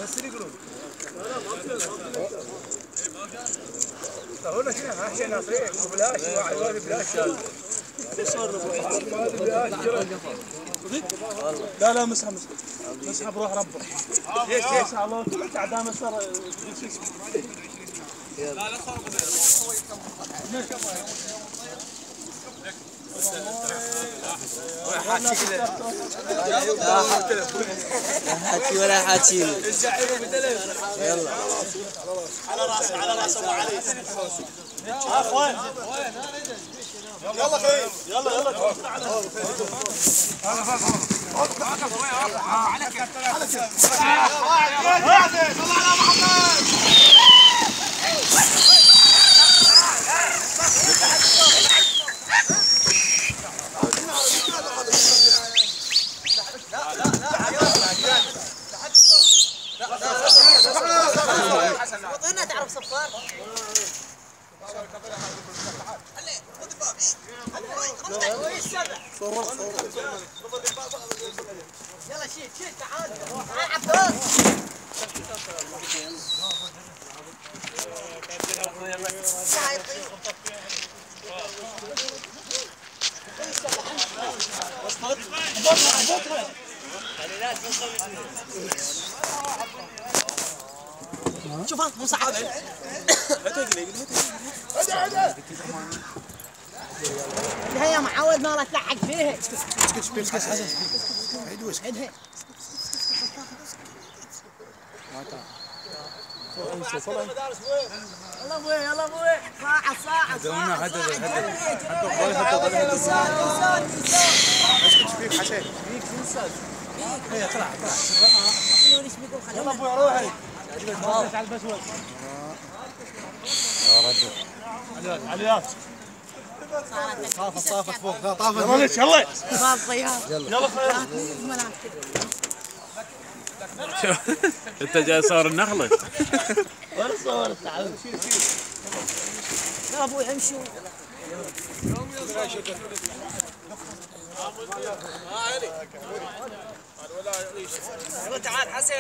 بس يقولون هنا كنا عايشين ناصرين وبلاش واحد بلاش لا لا مسحب روح ربك مسحب الله طلعت عدامه صار لا لا صار حكي ولا حكي يلا على راسه ابو علي يا اخوان يلا خير يلا وطينا تعرف صفار يلا شيل تعال عباس شوفها مو صعب هي معود ما تلحق فيها اسكت حسن عيدوش عيدها يلا ابوي يلا ابوي ساعة دونا حتى اسكت فيك حسين فيك انسان هي طلع يلا ابوي روحي على البسوة يا رجل عليات طافت فوق طافت يلا يلا انت جاي صور النخله وين صورت تعال يا ابوي امشوا يلا تعال حسن